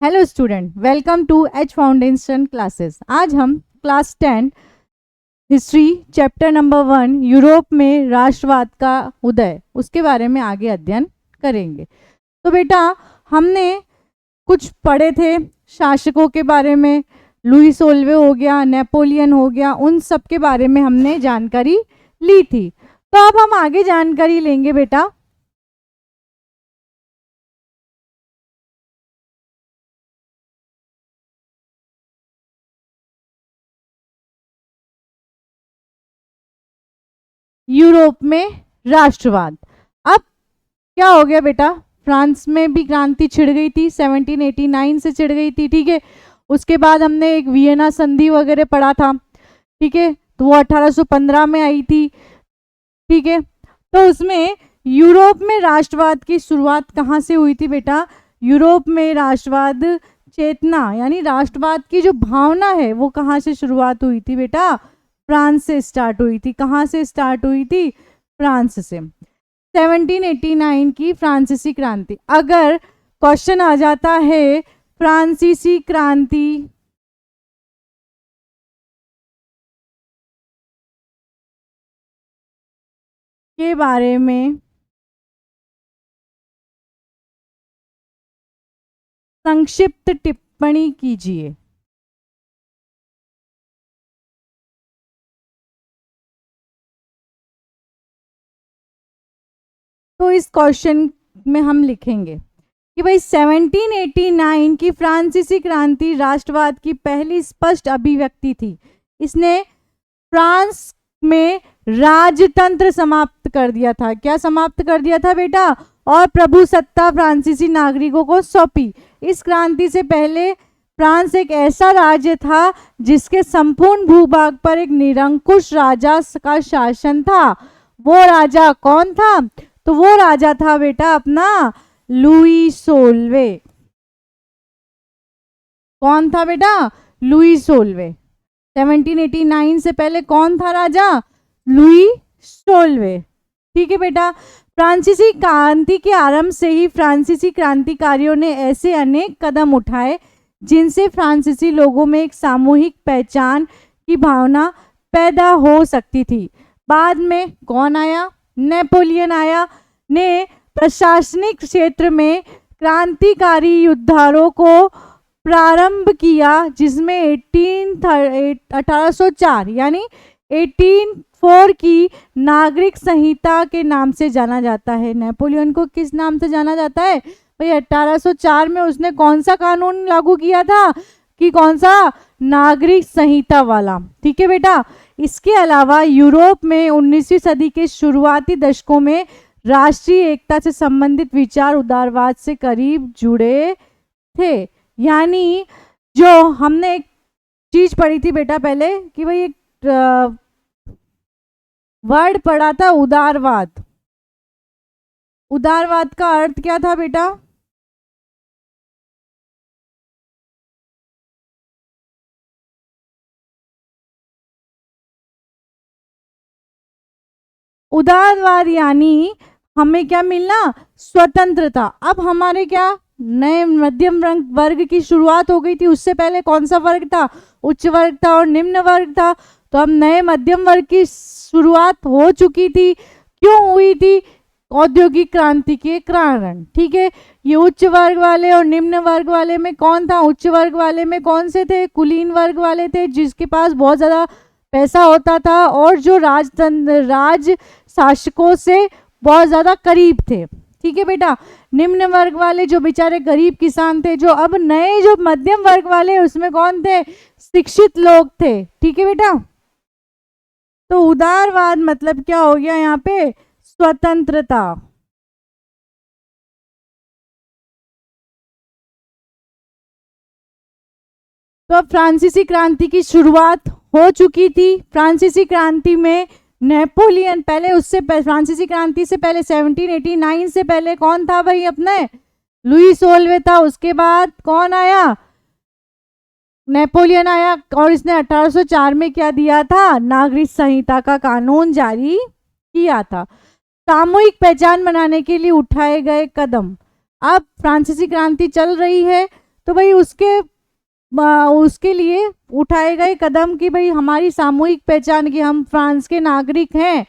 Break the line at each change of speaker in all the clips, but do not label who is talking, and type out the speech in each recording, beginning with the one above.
Hello student, welcome to H foundation classes. आज हम class 10 history chapter number 1 Europe में राष्ट्रवाद का उदय उसके बारे में आगे अध्ययन करेंगे। तो बेटा हमने कुछ पढ़े थे शासकों के बारे में, लुई सोल्वे हो गया, नेपोलियन हो गया, उन सब के बारे में हमने जानकारी ली थी। तो अब हम आगे जानकारी लेंगे बेटा यूरोप में राष्ट्रवाद। अब क्या हो गया बेटा, फ्रांस में भी क्रांति छिड़ गई थी, 1789 से छिड़ गई थी। ठीक है, उसके बाद हमने एक वियना संधि वगैरह पढ़ा था। ठीक है, तो वो 1815 में आई थी। ठीक है, तो उसमें यूरोप में राष्ट्रवाद की शुरुआत कहाँ से हुई थी बेटा? यूरोप में राष्ट्रवाद चेतना यानी राष्ट्रवाद की जो भावना है वो कहाँ से शुरुआत हुई थी बेटा? फ्रांस से स्टार्ट हुई थी। कहाँ से स्टार्ट हुई थी? फ्रांस से। 1789 की फ्रांसीसी क्रांति। अगर क्वेश्चन आ जाता है फ्रांसीसी क्रांति के बारे में संक्षिप्त टिप्पणी कीजिए। तो इस क्वेश्चन में हम लिखेंगे कि भाई 1789 की फ्रांसीसी क्रांति राष्ट्रवाद की पहली स्पष्ट अभिव्यक्ति थी। इसने फ्रांस में राजतंत्र समाप्त कर दिया था। क्या समाप्त कर दिया था बेटा? और प्रभु सत्ता फ्रांसीसी नागरिकों को सौंपी। इस क्रांति से पहले फ्रांस एक ऐसा राज्य था जिसके संपूर्ण भूभाग पर एक निरंकुश राजा का शासन था। वो राजा कौन था? तो वो राजा था बेटा अपना लुई सोल्वे। कौन था बेटा? Louis Solvay. 1789 से पहले कौन था राजा? Louis Solvay. ठीक है बेटा, फ्रांसीसी क्रांति के आरंभ से ही फ्रांसीसी क्रांतिकारियों ने ऐसे अनेक कदम उठाए जिनसे फ्रांसीसी लोगों में एक सामूहिक पहचान की भावना पैदा हो सकती थी। बाद में कौन आया? नेपोलियन आया, ने प्रशासनिक क्षेत्र में क्रांतिकारी युद्धारों को प्रारंभ किया, जिसमें 1804 यानी 1804 की नागरिक संहिता के नाम से जाना जाता है। नेपोलियन को किस नाम से जाना जाता है भाई? 1804 में उसने कौन सा कानून लागू किया था? कि कौन सा? नागरिक संहिता वाला। ठीक है बेटा, इसके अलावा यूरोप में 19वीं सदी के शुरुआती दशकों में राष्ट्रीय एकता से संबंधित विचार उदारवाद से करीब जुड़े थे। यानी जो हमने एक चीज पढ़ी थी बेटा पहले कि भाई एक वर्ड पढ़ा था उदारवाद। उदारवाद का अर्थ क्या था बेटा? उदारवाद यानी हमें क्या मिलना? स्वतंत्रता। अब हमारे क्या नए मध्यम वर्ग की शुरुआत हो गई थी। उससे पहले कौन सा वर्ग था? उच्च वर्ग था और निम्न वर्ग था। तो अब नए मध्यम वर्ग की शुरुआत हो चुकी थी। क्यों हुई थी? औद्योगिक क्रांति के कारण। ठीक है, ये उच्च वर्ग वाले और निम्न वर्ग वाले में कौन था? उच्च वर्ग वाले में कौन से थे? कुलीन वर्ग वाले थे, जिसके पास बहुत ज्यादा पैसा होता था और जो राज शासकों से बहुत ज्यादा करीब थे। ठीक है बेटा, निम्न वर्ग वाले जो बेचारे गरीब किसान थे, जो अब नए जो मध्यम वर्ग वाले उसमें कौन थे? शिक्षित लोग थे। ठीक है बेटा, तो उदारवाद मतलब क्या हो गया यहाँ पे? स्वतंत्रता। तो अब फ्रांसीसी क्रांति की शुरुआत हो चुकी थी। फ्रांसीसी क्रांति में नेपोलियन पहले, उससे फ्रांसीसी क्रांति से पहले 1789 से पहले कौन था भाई? अपने लुई सोल्वे था। उसके बाद कौन आया? नेपोलियन आया और इसने 1804 में क्या दिया था? नागरिक संहिता का कानून जारी किया था। सामूहिक पहचान बनाने के लिए उठाए गए कदम। अब फ्रांसीसी क्रांति चल रही है तो भाई उसके लिए उठाए गए कदम कि भाई हमारी सामूहिक पहचान की हम फ्रांस के नागरिक हैं,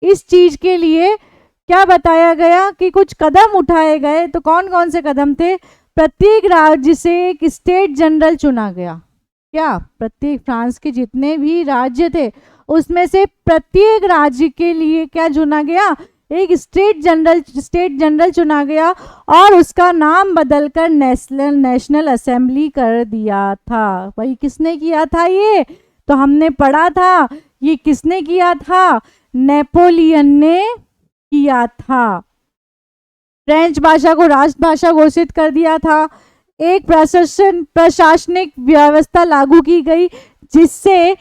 इस चीज के लिए क्या बताया गया कि कुछ कदम उठाए गए। तो कौन कौन से कदम थे? प्रत्येक राज्य से एक स्टेट जनरल चुना गया। क्या? प्रत्येक फ्रांस के जितने भी राज्य थे उसमें से प्रत्येक राज्य के लिए क्या चुना गया? एक स्टेट जनरल चुना गया और उसका नाम बदलकर नेशनल असेंबली कर दिया था। भाई किसने किया था ये? तो हमने पढ़ा था, ये किसने किया था? नेपोलियन ने किया था। फ्रेंच भाषा को राष्ट्रभाषा घोषित कर दिया था। एक प्रशासनिक व्यवस्था लागू की गई जिससे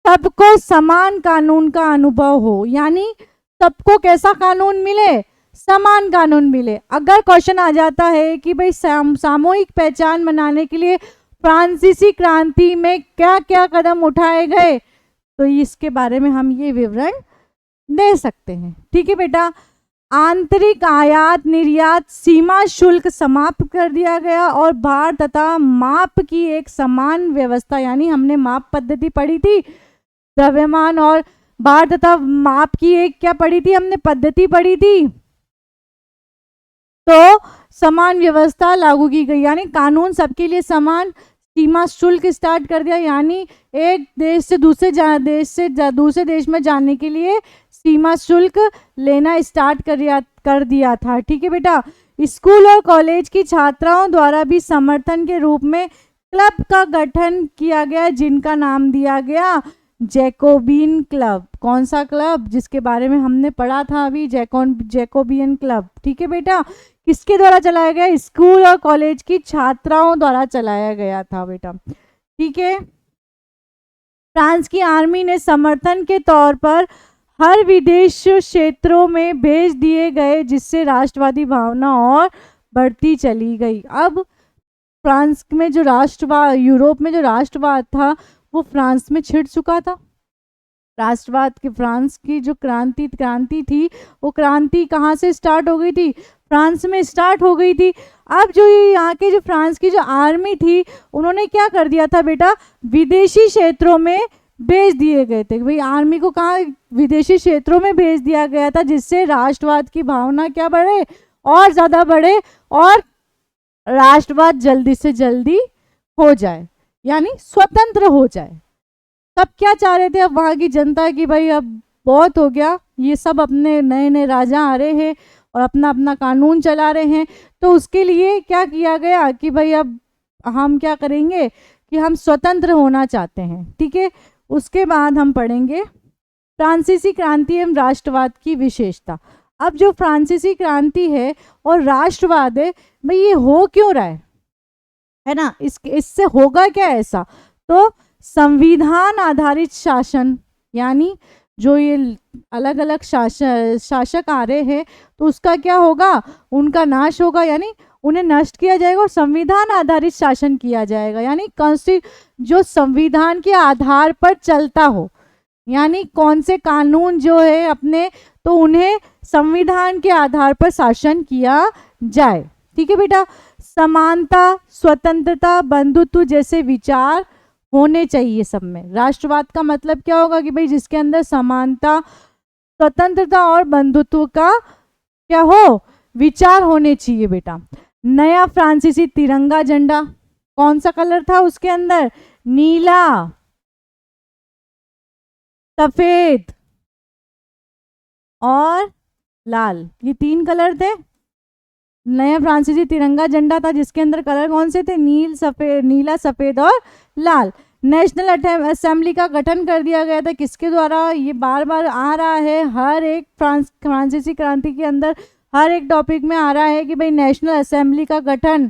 सबको समान कानून का अनुभव हो, यानी सबको कैसा कानून मिले? समान कानून मिले। अगर क्वेश्चन आ जाता है कि भाई सामूहिक पहचान मनाने के लिए फ्रांसीसी क्रांति में क्या क्या कदम उठाए गए, तो इसके बारे में हम ये विवरण दे सकते हैं। ठीक है बेटा। आंतरिक आयात निर्यात सीमा शुल्क समाप्त कर दिया गया और भार तथा माप की एक समान व्यवस्था, यानी हमने माप पद्धति पढ़ी थी, द्रव्यमान और भार तथा माप की एक क्या पढ़ी थी? हमने पद्धति पढ़ी थी। तो समान व्यवस्था लागू की गई, यानी कानून सबके लिए समान। सीमा शुल्क स्टार्ट कर दिया, यानी एक देश से दूसरे देश में जाने के लिए सीमा शुल्क लेना स्टार्ट कर दिया था। ठीक है बेटा। स्कूल और कॉलेज की छात्राओं द्वारा भी समर्थन के रूप में क्लब का गठन किया गया, जिनका नाम दिया गया जैकोबिन क्लब। कौन सा क्लब? जिसके बारे में हमने पढ़ा था अभी, जैकोबियन क्लब। ठीक है बेटा। किसके द्वारा चलाया गया? स्कूल और कॉलेज की छात्राओं द्वारा चलाया गया था बेटा। ठीक है। फ्रांस की आर्मी ने समर्थन के तौर पर हर विदेश क्षेत्रों में भेज दिए गए, जिससे राष्ट्रवादी भावना और बढ़ती चली गई। अब फ्रांस में जो यूरोप में जो राष्ट्रवाद था वो फ्रांस में छिड़ चुका था। राष्ट्रवाद की फ्रांस की जो क्रांति थी, वो क्रांति कहाँ से स्टार्ट हो गई थी? फ्रांस में स्टार्ट हो गई थी। अब जो यहाँ के जो फ्रांस की जो आर्मी थी, उन्होंने क्या कर दिया था बेटा? विदेशी क्षेत्रों में भेज दिए गए थे। भाई आर्मी को कहाँ? विदेशी क्षेत्रों में भेज दिया गया था, जिससे राष्ट्रवाद की भावना क्या बढ़े? और ज्यादा बढ़े और राष्ट्रवाद जल्दी से जल्दी हो जाए, यानी स्वतंत्र हो जाए। तब क्या चाह रहे थे अब वहाँ की जनता की भाई अब बहुत हो गया, ये सब अपने नए नए राजा आ रहे हैं और अपना अपना कानून चला रहे हैं। तो उसके लिए क्या किया गया कि भाई अब हम क्या करेंगे कि हम स्वतंत्र होना चाहते हैं। ठीक है। उसके बाद हम पढ़ेंगे फ्रांसीसी क्रांति एवं राष्ट्रवाद की विशेषता। अब जो फ्रांसीसी क्रांति है और राष्ट्रवाद है, भाई ये हो क्यों रहा है ना? इससे होगा क्या ऐसा? तो संविधान आधारित शासन, यानी जो ये अलग अलग शासक आ रहे हैं, तो उसका क्या होगा? उनका नाश होगा, यानी उन्हें नष्ट किया जाएगा और संविधान आधारित शासन किया जाएगा, यानी जो संविधान के आधार पर चलता हो, यानी कौन से कानून जो है अपने, तो उन्हें संविधान के आधार पर शासन किया जाए। ठीक है बेटा। समानता, स्वतंत्रता, बंधुत्व जैसे विचार होने चाहिए सब में। राष्ट्रवाद का मतलब क्या होगा कि भाई जिसके अंदर समानता, स्वतंत्रता और बंधुत्व का क्या हो? विचार होने चाहिए बेटा। नया फ्रांसीसी तिरंगा झंडा, कौन सा कलर था उसके अंदर? नीला, सफेद और लाल, ये 3 कलर थे। नया फ्रांसीसी तिरंगा झंडा था जिसके अंदर कलर कौन से थे? नीला, सफेद और लाल। नेशनल असेंबली का गठन कर दिया गया था। किसके द्वारा? ये बार बार आ रहा है हर एक फ्रांसीसी क्रांति के अंदर, हर एक टॉपिक में आ रहा है कि भाई नेशनल असेंबली का गठन।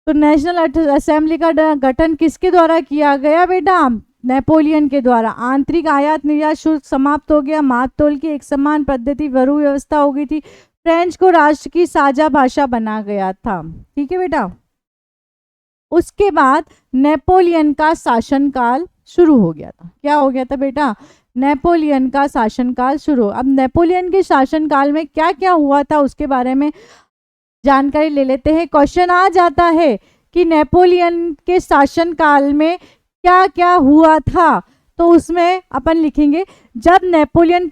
तो नेशनल असेंबली का गठन किसके द्वारा किया गया बेटा? नेपोलियन के द्वारा। आंतरिक आयात निर्यात शुल्क समाप्त हो गया। माप तोल की एक समान पद्धति वरु व्यवस्था हो गई थी। फ्रेंच को राष्ट्र की साझा भाषा बना गया था। ठीक है बेटा। उसके बाद नेपोलियन का शासनकाल शुरू हो गया था। क्या हो गया था बेटा? नेपोलियन का शासनकाल शुरू। अब नेपोलियन के शासनकाल में क्या क्या हुआ था उसके बारे में जानकारी ले लेते हैं। क्वेश्चन आ जाता है कि नेपोलियन के शासन काल में क्या क्या हुआ था, तो उसमें अपन लिखेंगे जब नेपोलियन ने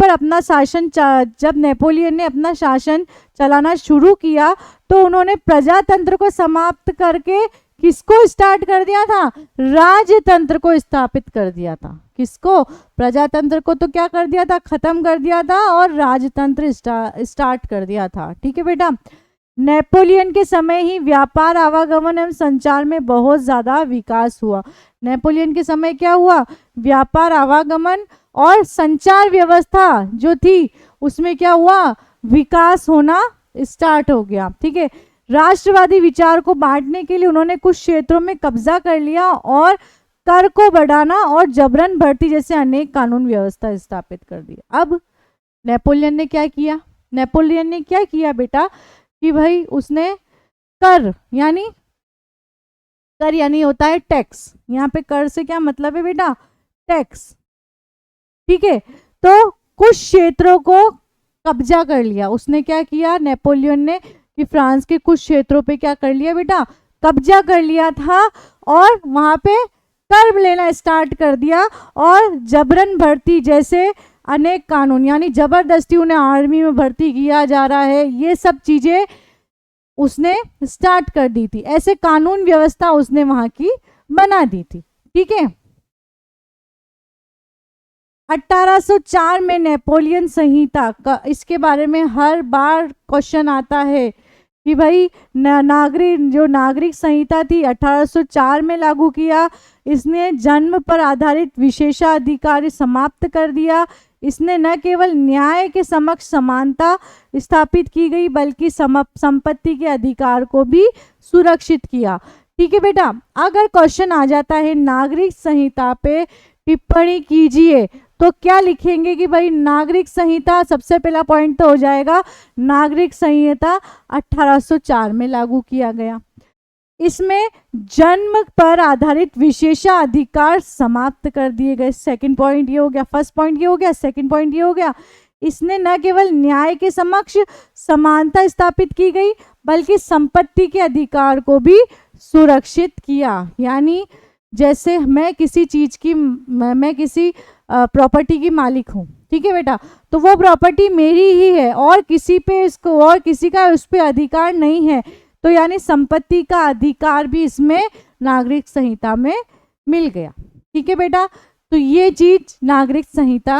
अपना शासन चलाना शुरू किया तो उन्होंने प्रजातंत्र को समाप्त करके किसको स्टार्ट कर दिया था, राजतंत्र को स्थापित कर दिया था। किसको, प्रजातंत्र को तो क्या कर दिया था, खत्म कर दिया था, और राजतंत्र स्टार्ट कर दिया था। ठीक है बेटा, नेपोलियन के समय ही व्यापार, आवागमन एवं संचार में बहुत ज़्यादा विकास हुआ। नेपोलियन के समय क्या हुआ, व्यापार, आवागमन और संचार व्यवस्था जो थी उसमें क्या हुआ, विकास होना स्टार्ट हो गया। ठीक है, राष्ट्रवादी विचार को बांटने के लिए उन्होंने कुछ क्षेत्रों में कब्जा कर लिया और कर को बढ़ाना और जबरन भर्ती जैसे अनेक कानून व्यवस्था स्थापित कर दी। अब नेपोलियन ने क्या किया बेटा कि भाई उसने कर यानी होता है टैक्स। यहाँ पे कर से क्या मतलब है बेटा, टैक्स। ठीक है, तो कुछ क्षेत्रों को कब्जा कर लिया। उसने क्या किया, नेपोलियन ने कि फ्रांस के कुछ क्षेत्रों पे क्या कर लिया बेटा, कब्जा कर लिया था और वहां पे कर लेना स्टार्ट कर दिया और जबरन भर्ती जैसे अनेक कानून, यानी जबरदस्ती उन्हें आर्मी में भर्ती किया जा रहा है, ये सब चीजें उसने स्टार्ट कर दी थी। ऐसे कानून व्यवस्था उसने वहां की बना दी थी। ठीक है, 1804 में नेपोलियन संहिता का, इसके बारे में हर बार क्वेश्चन आता है कि भाई नागरिक संहिता थी 1804 में लागू किया। इसने जन्म पर आधारित विशेषाधिकार समाप्त कर दिया। इसने न केवल न्याय के समक्ष समानता स्थापित की गई बल्कि संपत्ति के अधिकार को भी सुरक्षित किया। ठीक है बेटा, अगर क्वेश्चन आ जाता है नागरिक संहिता पे टिप्पणी कीजिए तो क्या लिखेंगे कि भाई नागरिक संहिता, सबसे पहला पॉइंट तो हो जाएगा नागरिक संहिता 1804 में लागू किया गया। इसमें जन्म पर आधारित विशेषाधिकार समाप्त कर दिए गए। सेकंड पॉइंट ये हो गया, फर्स्ट पॉइंट ये हो गया, सेकंड पॉइंट ये हो गया। इसने न केवल न्याय के समक्ष समानता स्थापित की गई बल्कि संपत्ति के अधिकार को भी सुरक्षित किया। यानी जैसे मैं किसी प्रॉपर्टी की मालिक हूँ, ठीक है बेटा, तो वो प्रॉपर्टी मेरी ही है और किसी का उस पर अधिकार नहीं है, तो यानी संपत्ति का अधिकार भी इसमें नागरिक संहिता में मिल गया। ठीक है बेटा, तो ये चीज नागरिक संहिता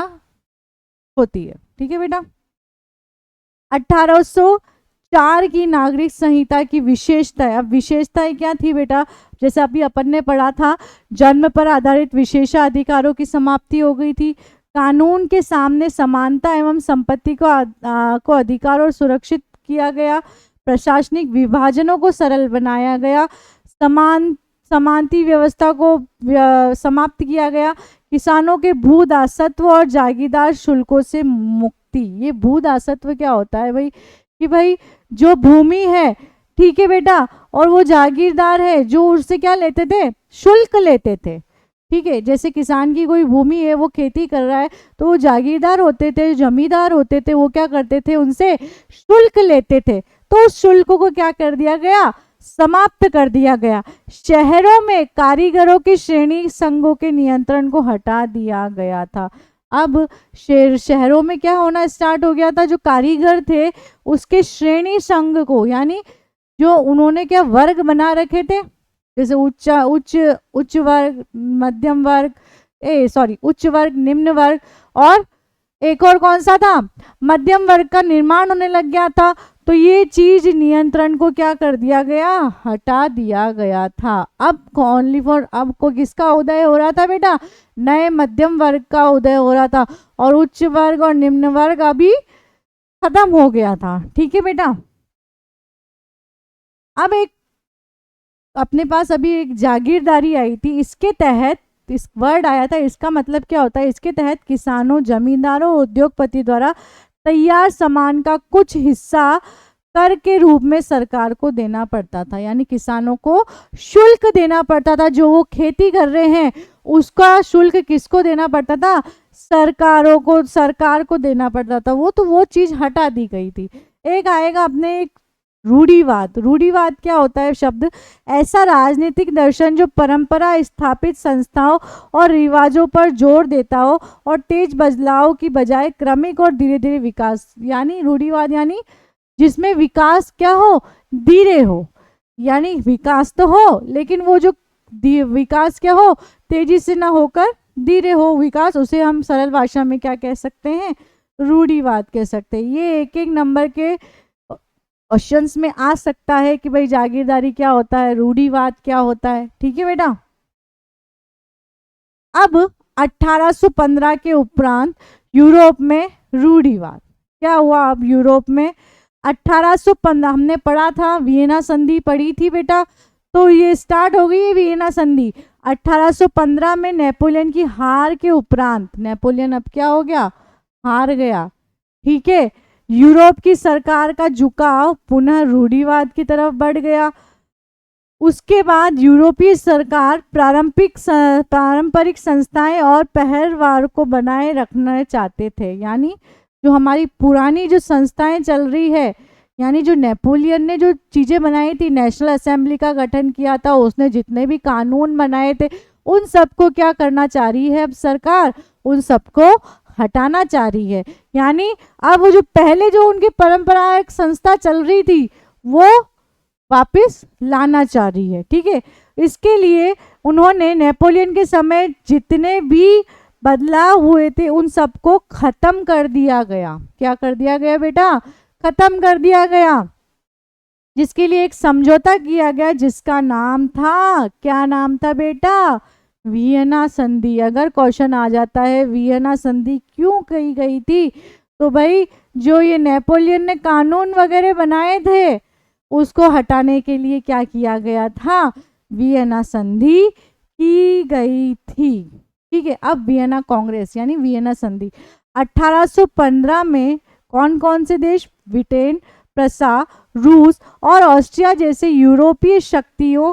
होती है। ठीक है बेटा, 1804 की नागरिक संहिता की विशेषताएं। अब विशेषताएं क्या थी बेटा, जैसे अभी अपन ने पढ़ा था, जन्म पर आधारित विशेषाधिकारों की समाप्ति हो गई थी, कानून के सामने समानता एवं संपत्ति को अधिकार और सुरक्षित किया गया, प्रशासनिक विभाजनों को सरल बनाया गया, समानती व्यवस्था को समाप्त किया गया, किसानों के भू दासत्व और जागीरदार शुल्कों से मुक्ति। ये भू दासत्व क्या होता है भाई, कि भाई जो भूमि है, ठीक है बेटा, और वो जागीरदार है जो उससे क्या लेते थे, शुल्क लेते थे। ठीक है, जैसे किसान की कोई भूमि है, वो खेती कर रहा है, तो वो जागीरदार होते थे, जमींदार होते थे, वो क्या करते थे, उनसे शुल्क लेते थे। तो उस शुल्क को क्या कर दिया गया, समाप्त कर दिया गया। शहरों में कारीगरों की श्रेणी संघों के नियंत्रण को हटा दिया गया था। अब शहरों में क्या होना स्टार्ट हो गया था, जो कारीगर थे उसके श्रेणी संघ को, यानी जो उन्होंने क्या वर्ग बना रखे थे, जैसे उच्च वर्ग, मध्यम वर्ग, उच्च वर्ग, निम्न वर्ग, और एक और कौन सा था, मध्यम वर्ग का निर्माण होने लग गया था। तो ये चीज नियंत्रण को क्या कर दिया गया, हटा दिया गया था। अब अब को किसका उदय हो रहा था बेटा, नए मध्यम वर्ग का उदय हो रहा था, और उच्च वर्ग और निम्न वर्ग अभी खत्म हो गया था। ठीक है बेटा, अब अपने पास अभी एक जागीरदारी आई थी, इसके तहत इस वर्ड आया था, इसका मतलब क्या होता है, इसके तहत किसानों, जमींदारों, उद्योगपति द्वारा तैयार सामान का कुछ हिस्सा कर के रूप में सरकार को देना पड़ता था। यानी किसानों को शुल्क देना पड़ता था, जो वो खेती कर रहे हैं उसका शुल्क किसको देना पड़ता था, सरकार को देना पड़ता था। वो चीज हटा दी गई थी। एक आएगा अपने रूढ़िवाद। रूढ़िवाद क्या होता है शब्द? ऐसा राजनीतिक दर्शन जो परंपरा स्थापित संस्थाओं और रिवाजों पर जोर देता हो और तेज बदलाव की बजाय क्रमिक और धीरे धीरे विकास। यानी रूढ़िवाद यानी जिसमें विकास क्या हो? धीरे हो। यानी विकास तो हो लेकिन वो जो विकास क्या हो? तेजी से ना होकर धीरे हो विकास, उसे हम सरल भाषा में क्या कह सकते हैं? रूढ़िवाद कह सकते हैं। ये एक एक नंबर के क्वेश्चंस में आ सकता है कि भाई जागीरदारी क्या होता है, रूढ़िवाद क्या होता है। ठीक है बेटा। अब 1815 के उपरांत यूरोप में रूढ़िवाद क्या हुआ? अब यूरोप में 1815 हमने पढ़ा था, वियना संधि पढ़ी थी बेटा, तो ये स्टार्ट हो गई है वियना संधि 1815 में। नेपोलियन की हार के उपरांत नेपोलियन अब क्या हो गया? हार गया। ठीक है। यूरोप की सरकार का झुकाव पुनः रूढ़िवाद की तरफ बढ़ गया। उसके बाद यूरोपीय सरकार पारंपरिक संस्थाएं और पहरवार को बनाए रखना चाहते थे। यानी जो हमारी पुरानी जो संस्थाएं चल रही है, यानी जो नेपोलियन ने जो चीज़ें बनाई थी, नेशनल असेंबली का गठन किया था, उसने जितने भी कानून बनाए थे, उन सबको क्या करना चाह रही है अब सरकार? उन सबको हटाना चाह रही है। यानी अब वो जो पहले जो उनकी परंपरा एक संस्था चल रही थी वो वापस लाना चाह रही है। ठीक है। इसके लिए उन्होंने नेपोलियन के समय जितने भी बदलाव हुए थे उन सबको खत्म कर दिया गया। क्या कर दिया गया बेटा? खत्म कर दिया गया। जिसके लिए एक समझौता किया गया जिसका नाम था, क्या नाम था बेटा? वियना संधि। अगर क्वेश्चन आ जाता है वियना संधि क्यों कही गई थी, तो भाई जो ये नेपोलियन ने कानून वगैरह बनाए थे उसको हटाने के लिए क्या किया गया था? वियना संधि की गई थी। ठीक है। अब वियना कांग्रेस यानी वियना संधि 1815 में कौन कौन से देश? ब्रिटेन, प्रसा, रूस और ऑस्ट्रिया जैसे यूरोपीय शक्तियों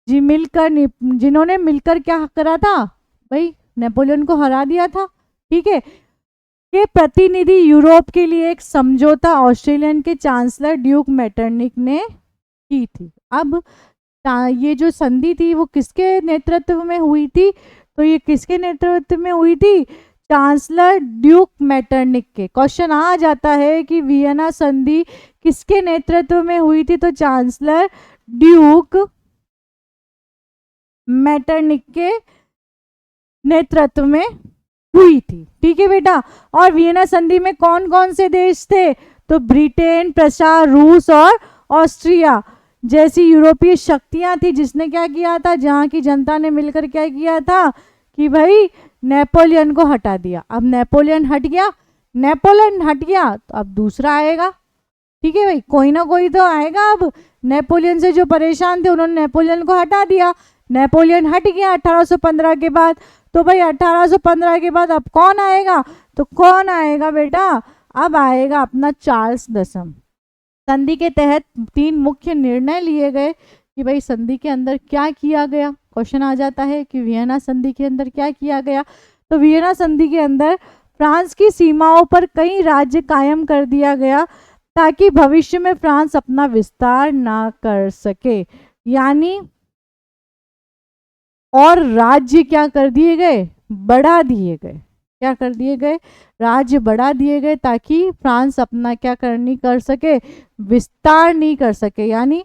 जिन्होंने मिलकर क्या करा था? भाई नेपोलियन को हरा दिया था। ठीक है। के प्रतिनिधि यूरोप के लिए एक समझौता ऑस्ट्रेलियन के चांसलर ड्यूक मेटरनिक ने की थी। अब ये जो संधि थी वो किसके नेतृत्व में हुई थी? तो ये किसके नेतृत्व में हुई थी? चांसलर ड्यूक मेटरनिक के। क्वेश्चन आ जाता है कि वियना संधि किसके नेतृत्व में हुई थी? तो चांसलर ड्यूक मेटरनिक के नेतृत्व में हुई थी। ठीक है बेटा। और वियना संधि में कौन कौन से देश थे? तो ब्रिटेन, प्रसा, रूस और ऑस्ट्रिया जैसी यूरोपीय शक्तियां थी। जिसने क्या किया था? जहां की जनता ने मिलकर क्या किया था कि भाई नेपोलियन को हटा दिया। अब नेपोलियन हट गया, नेपोलियन हट गया तो अब दूसरा आएगा। ठीक है भाई, कोई ना कोई तो आएगा। अब नेपोलियन से जो परेशान थे उन्होंने नेपोलियन को हटा दिया, नेपोलियन हट गया 1815 के बाद। तो भाई 1815 के बाद अब कौन आएगा? तो कौन आएगा बेटा? अब आएगा अपना चार्ल्स दसम। संधि के तहत 3 मुख्य निर्णय लिए गए कि भाई संधि के अंदर क्या किया गया। क्वेश्चन आ जाता है कि वियना संधि के अंदर क्या किया गया। तो वियना संधि के अंदर फ्रांस की सीमाओं पर कई राज्य कायम कर दिया गया ताकि भविष्य में फ्रांस अपना विस्तार ना कर सके। यानी और राज्य क्या कर दिए गए? बढ़ा दिए गए। क्या कर दिए गए? राज्य बढ़ा दिए गए ताकि फ्रांस अपना क्या कर सके? विस्तार नहीं कर सके। यानी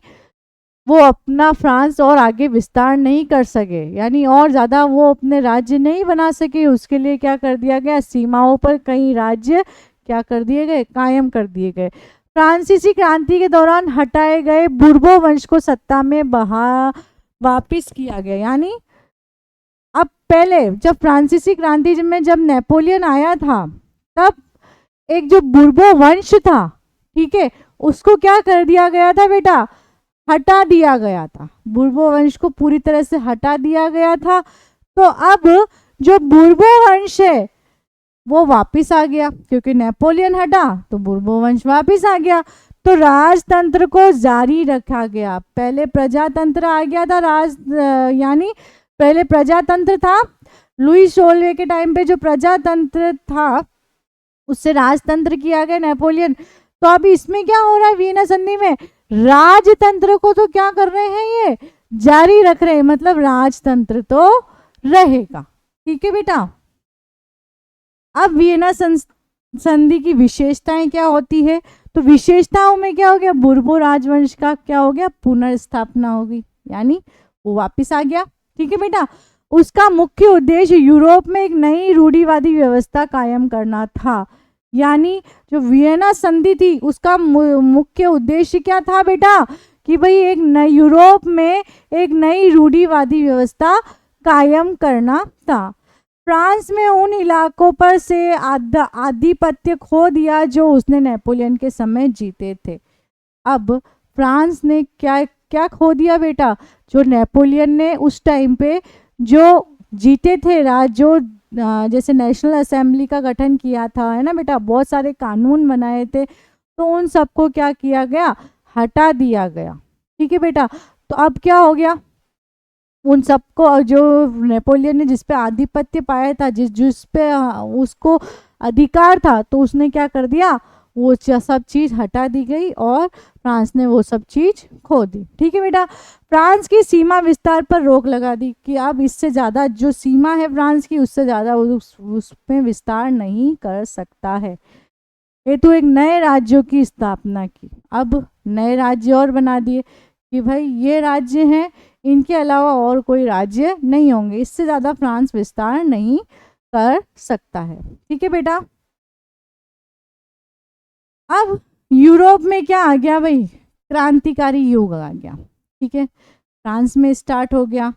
वो अपना फ्रांस और आगे विस्तार नहीं कर सके, यानी और ज़्यादा वो अपने राज्य नहीं बना सके। उसके लिए क्या कर दिया गया? सीमाओं पर कई राज्य क्या कर दिए गए? कायम कर दिए गए। फ्रांसीसी क्रांति के दौरान हटाए गए बुर्बो वंश को सत्ता में वापिस किया गया। यानी अब पहले जब फ्रांसीसी क्रांति में जब नेपोलियन आया था तब एक जो बुर्बो वंश था, ठीक है, उसको क्या कर दिया गया था बेटा? हटा दिया गया था। बुर्बो वंश को पूरी तरह से हटा दिया गया था। तो अब जो बुर्बो वंश है वो वापिस आ गया, क्योंकि नेपोलियन हटा तो बुर्बो वंश वापिस आ गया। तो राजतंत्र को जारी रखा गया। पहले प्रजातंत्र आ गया था, यानी पहले प्रजातंत्र था। लुई 16 के टाइम पे जो प्रजातंत्र था उससे राजतंत्र किया गया नेपोलियन। तो अब इसमें क्या हो रहा है वियना संधि में, राजतंत्र को तो क्या कर रहे हैं ये जारी रख रहे हैं, मतलब राजतंत्र तो रहेगा। ठीक है बेटा। अब वियना संधि की विशेषताएं क्या होती है, तो विशेषताओं में क्या हो गया, बुर्बो राजवंश का क्या हो गया, पुनर्स्थापना होगी, यानी वो वापिस आ गया। ठीक है बेटा। उसका मुख्य उद्देश्य यूरोप में एक नई रूढ़िवादी व्यवस्था कायम करना था, यानी जो वियना संधि थी उसका मुख्य उद्देश्य क्या था बेटा, कि भाई एक नई यूरोप में एक नई रूढ़िवादी व्यवस्था कायम करना था। फ्रांस में उन इलाकों पर से आधिपत्य खो दिया जो उसने नेपोलियन के समय जीते थे। अब फ्रांस ने क्या क्या खो दिया बेटा, जो नेपोलियन ने उस टाइम पे जो जीते थे राज, जो जैसे नेशनल असेंबली का गठन किया था, है ना बेटा, बहुत सारे कानून बनाए थे, तो उन सबको क्या किया गया, हटा दिया गया। ठीक है बेटा। तो अब क्या हो गया, उन सबको जो नेपोलियन ने जिस पे आधिपत्य पाया था, जिस पे उसको अधिकार था, तो उसने क्या कर दिया, वो सब चीज़ हटा दी गई और फ्रांस ने वो सब चीज़ खो दी। ठीक है बेटा। फ्रांस की सीमा विस्तार पर रोक लगा दी कि अब इससे ज़्यादा जो सीमा है फ्रांस की, उससे ज़्यादा उसमें विस्तार नहीं कर सकता है। ये तो एक नए राज्यों की स्थापना की। अब नए राज्य और बना दिए कि भाई ये राज्य हैं, इनके अलावा और कोई राज्य नहीं होंगे, इससे ज़्यादा फ्रांस विस्तार नहीं कर सकता है। ठीक है बेटा। अब यूरोप में क्या आ गया भाई, क्रांतिकारी युग आ गया। ठीक है। फ्रांस में स्टार्ट हो गया,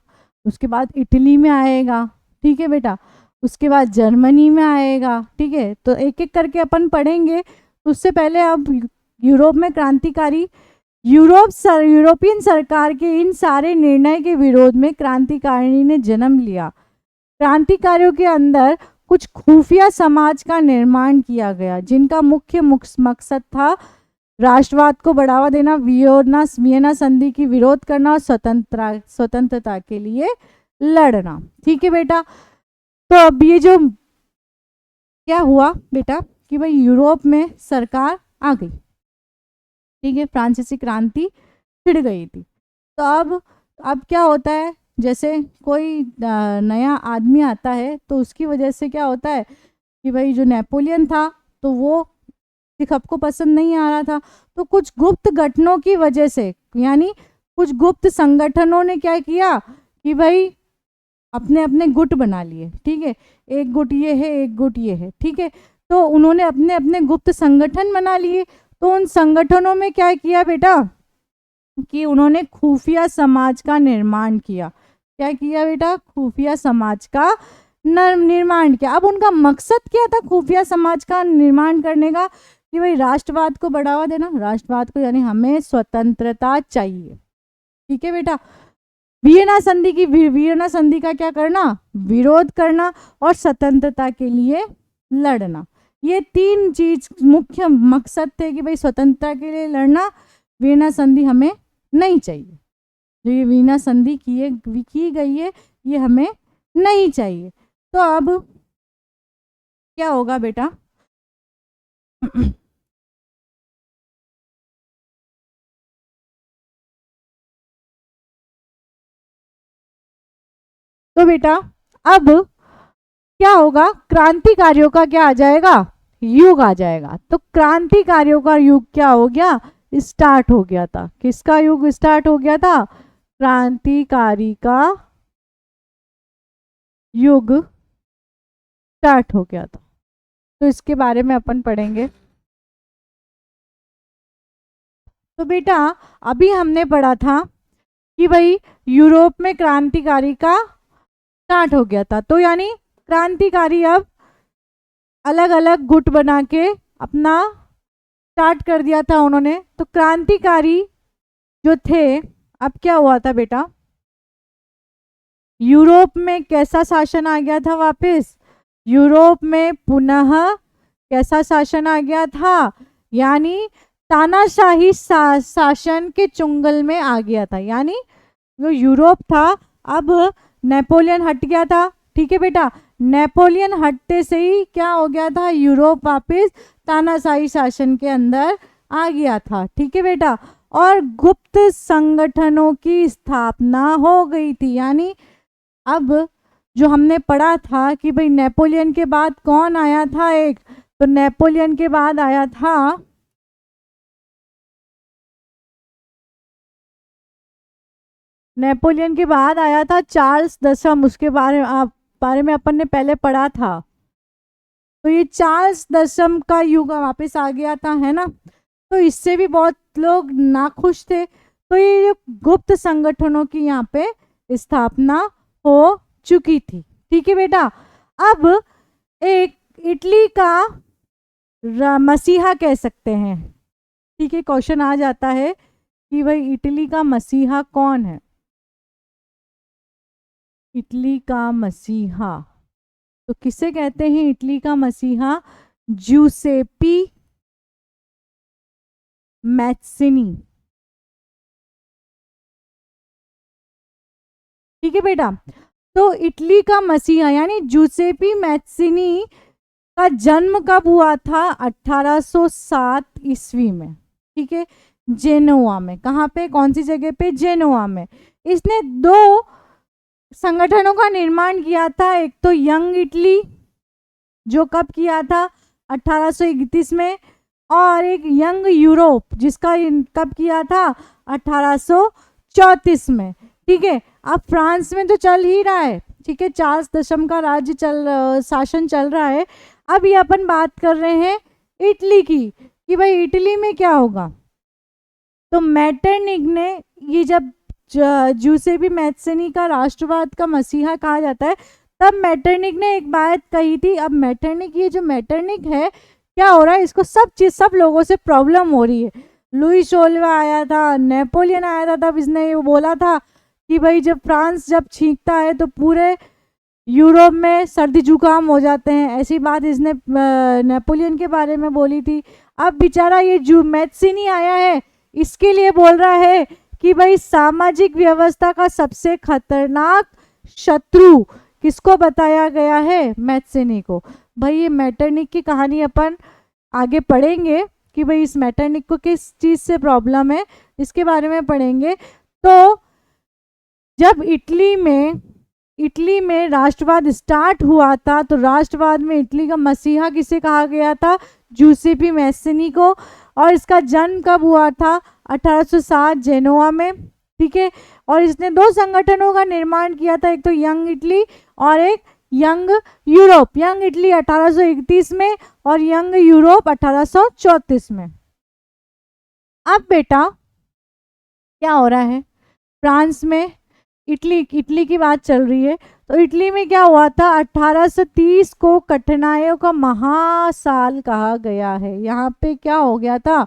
उसके बाद इटली में आएगा। ठीक है बेटा। उसके बाद जर्मनी में आएगा। ठीक है। तो एक एक करके अपन पढ़ेंगे। उससे पहले अब यूरोप में क्रांतिकारी, यूरोपियन सरकार के इन सारे निर्णय के विरोध में क्रांतिकारी ने जन्म लिया। क्रांतिकारियों के अंदर कुछ खुफिया समाज का निर्माण किया गया, जिनका मुख्य मकसद था राष्ट्रवाद को बढ़ावा देना, वियना संधि की विरोध करना और स्वतंत्रता के लिए लड़ना। ठीक है बेटा। तो अब ये जो क्या हुआ बेटा कि भाई यूरोप में सरकार आ गई। ठीक है। फ्रांसीसी क्रांति छिड़ गई थी। तो अब क्या होता है, जैसे कोई नया आदमी आता है तो उसकी वजह से क्या होता है कि भाई जो नेपोलियन था तो वो सबको पसंद नहीं आ रहा था, तो कुछ गुप्त घटनों की वजह से, यानी कुछ गुप्त संगठनों ने क्या किया कि भाई अपने अपने गुट बना लिए। ठीक है। एक गुट ये है, एक गुट ये है। ठीक है। तो उन्होंने अपने अपने गुप्त संगठन बना लिए। तो उन संगठनों में क्या किया बेटा कि उन्होंने खुफिया समाज का निर्माण किया। क्या किया बेटा, खुफिया समाज का निर्माण किया। अब उनका मकसद क्या था खुफिया समाज का निर्माण करने का, कि भाई राष्ट्रवाद को बढ़ावा देना, राष्ट्रवाद को, यानी हमें स्वतंत्रता चाहिए। ठीक है बेटा। वियना संधि का क्या करना, विरोध करना और स्वतंत्रता के लिए लड़ना। ये तीन चीज मुख्य मकसद थे कि भाई स्वतंत्रता के लिए लड़ना, वियना संधि हमें नहीं चाहिए, जो ये वियना संधि की गई है ये हमें नहीं चाहिए। तो अब क्या होगा बेटा तो बेटा अब क्या होगा, क्रांतिकारियों का क्या आ जाएगा, युग आ जाएगा। तो क्रांतिकारियों का युग क्या हो गया, स्टार्ट हो गया था। किसका युग स्टार्ट हो गया था, क्रांतिकारी का युग स्टार्ट हो गया था। तो इसके बारे में अपन पढ़ेंगे। तो बेटा अभी हमने पढ़ा था कि भाई यूरोप में क्रांतिकारी का स्टार्ट हो गया था, तो यानी क्रांतिकारी अब अलग अलग गुट बना के अपना स्टार्ट कर दिया था उन्होंने। तो क्रांतिकारी जो थे, अब क्या हुआ था बेटा, यूरोप में कैसा शासन आ गया था वापस, यूरोप में पुनः कैसा शासन आ गया था, यानी तानाशाही शासन के चुंगल में आ गया था। यानी जो यूरोप था अब नेपोलियन हट गया था। ठीक है बेटा। नेपोलियन हटते से ही क्या हो गया था, यूरोप वापस तानाशाही शासन के अंदर आ गया था। ठीक है बेटा, और गुप्त संगठनों की स्थापना हो गई थी। यानी अब जो हमने पढ़ा था कि भाई नेपोलियन के बाद कौन आया था, एक तो नेपोलियन के बाद आया था चार्ल्स दशम। उसके बारे में अपन ने पहले पढ़ा था। तो ये चार्ल्स दशम का युग वापस आ गया था, है ना। तो इससे भी बहुत लोग नाखुश थे। तो ये गुप्त संगठनों की यहाँ पे स्थापना हो चुकी थी। ठीक है बेटा, अब एक इटली का मसीहा कह सकते हैं। ठीक है, क्वेश्चन आ जाता है कि भाई इटली का मसीहा कौन है। इटली का मसीहा तो किसे कहते हैं? इटली का मसीहा ज्यूसेपी मैत्सिनी। ठीक है बेटा, तो इटली का मसीहा यानी ज्यूसेपी मैत्सिनी का जन्म कब हुआ था? 1807 ईस्वी में। ठीक है, जेनोआ में। कहाँ पे, कौन सी जगह पे? जेनोआ में। इसने दो संगठनों का निर्माण किया था। एक तो यंग इटली, जो कब किया था? 1831 में, और एक यंग यूरोप, जिसका कब किया था? 1834 में। ठीक है, अब फ्रांस में तो चल ही रहा है। ठीक है, चार्ल्स दशम का शासन चल रहा है। अब ये अपन बात कर रहे हैं इटली की कि भाई इटली में क्या होगा। तो मैटरनिक ने, ये जब ज्यूसेपी मैत्सिनी का राष्ट्रवाद का मसीहा कहा जाता है, तब मैटरनिक ने एक बात कही थी। अब मैटरनिक, ये जो मैटरनिक है, क्या हो रहा है, इसको सब लोगों से प्रॉब्लम हो रही है। लुई 16वां आया था, नेपोलियन आया था, तब इसने ये बोला था कि भाई जब फ्रांस जब छींकता है तो पूरे यूरोप में सर्दी जुकाम हो जाते हैं। ऐसी बात इसने नेपोलियन के बारे में बोली थी। अब बेचारा ये जो मैत्सिनी आया है, इसके लिए बोल रहा है कि भाई सामाजिक व्यवस्था का सबसे खतरनाक शत्रु किसको बताया गया है? मैत्सिनी को। भाई ये मैटरनिक की कहानी अपन आगे पढ़ेंगे कि भाई इस मैटरनिक को किस चीज़ से प्रॉब्लम है, इसके बारे में पढ़ेंगे। तो जब इटली में राष्ट्रवाद स्टार्ट हुआ था, तो राष्ट्रवाद में इटली का मसीहा किसे कहा गया था? ज्यूसेपी मैत्सिनी को। और इसका जन्म कब हुआ था? 1807 जेनोआ में। ठीक है, और इसने दो संगठनों का निर्माण किया था, एक तो यंग इटली और एक यंग यूरोप। यंग इटली 1831 में और यंग यूरोप 1834 में। अब बेटा क्या हो रहा है, फ्रांस में इटली की बात चल रही है। तो इटली में क्या हुआ था? 1830 को कठिनाइयों का महासाल कहा गया है। यहाँ पे क्या हो गया था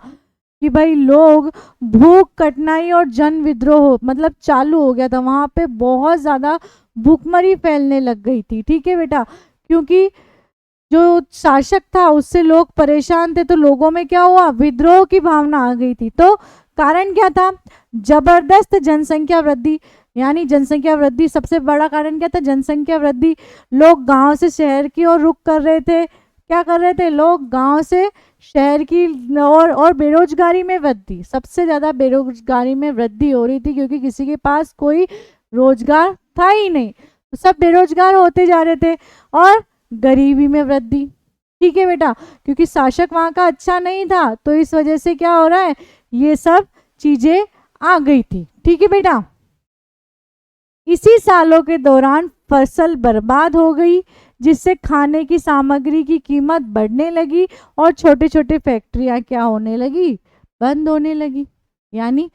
कि भाई लोग भूख, कठिनाई और जन विद्रोह मतलब चालू हो गया था। वहाँ पे बहुत ज़्यादा भूखमरी फैलने लग गई थी। ठीक है बेटा, क्योंकि जो शासक था उससे लोग परेशान थे, तो लोगों में क्या हुआ? विद्रोह की भावना आ गई थी। तो कारण क्या था? जबरदस्त जनसंख्या वृद्धि। यानी जनसंख्या वृद्धि, सबसे बड़ा कारण क्या था? जनसंख्या वृद्धि। लोग गांव से शहर की ओर रुख कर रहे थे। क्या कर रहे थे लोग? गांव से शहर की और बेरोजगारी में वृद्धि। सबसे ज़्यादा बेरोजगारी में वृद्धि हो रही थी, क्योंकि किसी के पास कोई रोजगार था ही नहीं, तो सब बेरोजगार होते जा रहे थे। और गरीबी में वृद्धि। ठीक है बेटा, क्योंकि शासक वहाँ का अच्छा नहीं था, तो इस वजह से क्या हो रहा है, ये सब चीज़ें आ गई थी। ठीक है बेटा, इसी सालों के दौरान फसल बर्बाद हो गई, जिससे खाने की सामग्री की कीमत बढ़ने लगी और छोटे छोटे फैक्ट्रियां क्या होने लगी? बंद होने लगी। यानी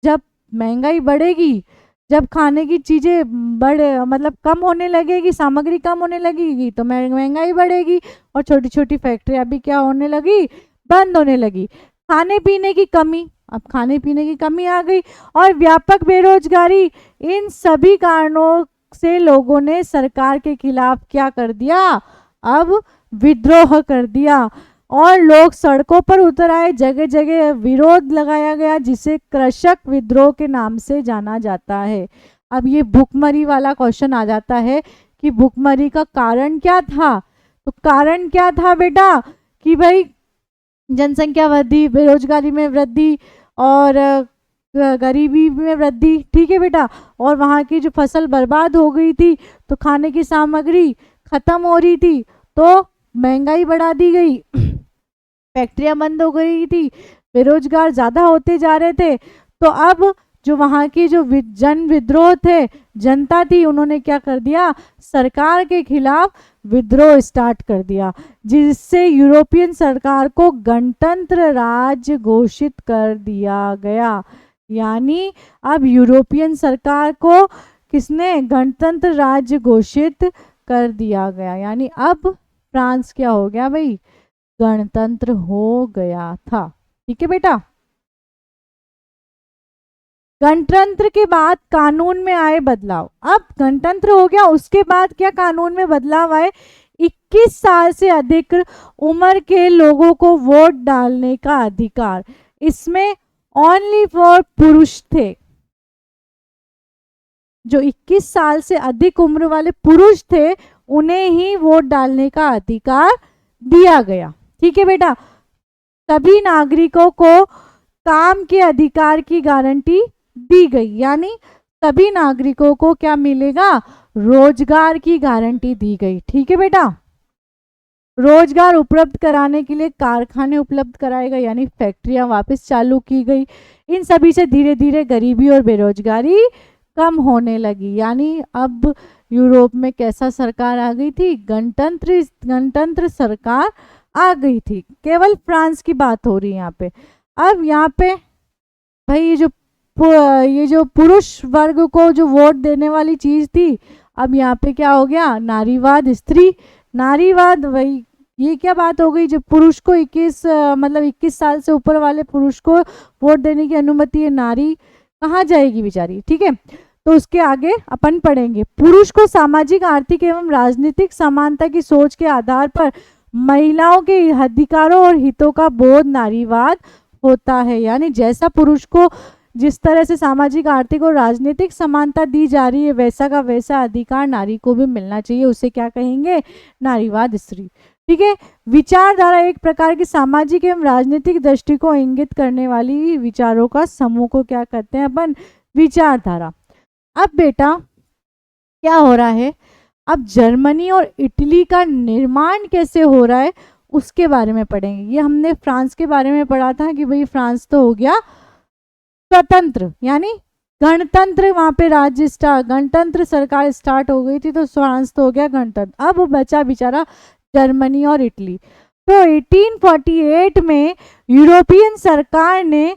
जब महंगाई बढ़ेगी, जब खाने की चीज़ें मतलब कम होने लगेगी, सामग्री कम होने लगेगी, तो महंगाई बढ़ेगी और छोटी छोटी फैक्ट्रियां भी क्या होने लगी? बंद होने लगी। खाने पीने की कमी, अब खाने पीने की कमी आ गई और व्यापक बेरोजगारी। इन सभी कारणों से लोगों ने सरकार के खिलाफ क्या कर दिया? अब विद्रोह कर दिया और लोग सड़कों पर उतर आए। जगह जगह विरोध लगाया गया, जिसे कृषक विद्रोह के नाम से जाना जाता है। अब ये भूखमरी वाला क्वेश्चन आ जाता है कि भूखमरी का कारण क्या था? तो कारण क्या था बेटा कि भाई जनसंख्या वृद्धि, बेरोजगारी में वृद्धि और गरीबी में वृद्धि, ठीक है बेटा। और वहाँ की जो फसल बर्बाद हो गई थी तो खाने की सामग्री खत्म हो रही थी तो महंगाई बढ़ा दी गई, फैक्ट्रियां बंद हो गई थी, बेरोजगार ज़्यादा होते जा रहे थे। तो अब जो वहाँ की जो जन विद्रोह थे, जनता थी, उन्होंने क्या कर दिया, सरकार के खिलाफ विद्रोह स्टार्ट कर दिया, जिससे यूरोपियन सरकार को गणतंत्र राज्य घोषित कर दिया गया। यानी अब यूरोपियन सरकार को किसने, गणतंत्र राज्य घोषित कर दिया गया। यानी अब फ्रांस क्या हो गया भाई, गणतंत्र हो गया था, ठीक है बेटा। गणतंत्र के बाद कानून में आए बदलाव। अब गणतंत्र हो गया, उसके बाद क्या कानून में बदलाव आए, 21 साल से अधिक उम्र के लोगों को वोट डालने का अधिकार। इसमें ओनली फॉर पुरुष थे, जो 21 साल से अधिक उम्र वाले पुरुष थे उन्हें ही वोट डालने का अधिकार दिया गया, ठीक है बेटा। सभी नागरिकों को काम के अधिकार की गारंटी दी गई, यानी सभी नागरिकों को क्या मिलेगा, रोजगार की गारंटी दी गई, ठीक है बेटा। रोजगार उपलब्ध कराने के लिए कारखाने उपलब्ध कराए गए, यानी फैक्ट्रियां वापस चालू की गई। इन सभी से धीरे धीरे गरीबी और बेरोजगारी कम होने लगी। यानी अब यूरोप में कैसा सरकार आ गई थी, गणतंत्र सरकार आ गई थी। केवल फ्रांस की बात हो रही है यहाँ पे। अब यहाँ पे भाई ये जो पुरुष वर्ग को जो वोट देने वाली चीज थी, अब यहाँ पे क्या हो गया, नारीवाद, स्त्री नारीवाद। वही ये क्या बात हो गई, जो पुरुष को 21 साल से ऊपर वाले पुरुष को वोट देने की अनुमति है, नारी कहाँ जाएगी बेचारी, ठीक है। तो उसके आगे अपन पढ़ेंगे। पुरुष को सामाजिक, आर्थिक एवं राजनीतिक समानता की सोच के आधार पर महिलाओं के अधिकारों और हितों का बोध नारीवाद होता है। यानी जैसा पुरुष को जिस तरह से सामाजिक, आर्थिक और राजनीतिक समानता दी जा रही है, वैसा का वैसा अधिकार नारी को भी मिलना चाहिए। उसे क्या कहेंगे, नारीवाद स्त्री, ठीक है। विचारधारा एक प्रकार की सामाजिक एवं राजनीतिक दृष्टि को इंगित करने वाली विचारों का समूह को क्या कहते हैं अपन, विचारधारा। अब बेटा क्या हो रहा है, अब जर्मनी और इटली का निर्माण कैसे हो रहा है उसके बारे में पढ़ेंगे। ये हमने फ्रांस के बारे में पढ़ा था कि भाई फ्रांस तो हो गया स्वतंत्र, यानी गणतंत्र, वहां पे गणतंत्र सरकार स्टार्ट हो गई थी, तो फ्रांस तो हो गया गणतंत्र। अब बचा बेचारा जर्मनी और इटली। तो 1848 में यूरोपियन सरकार ने,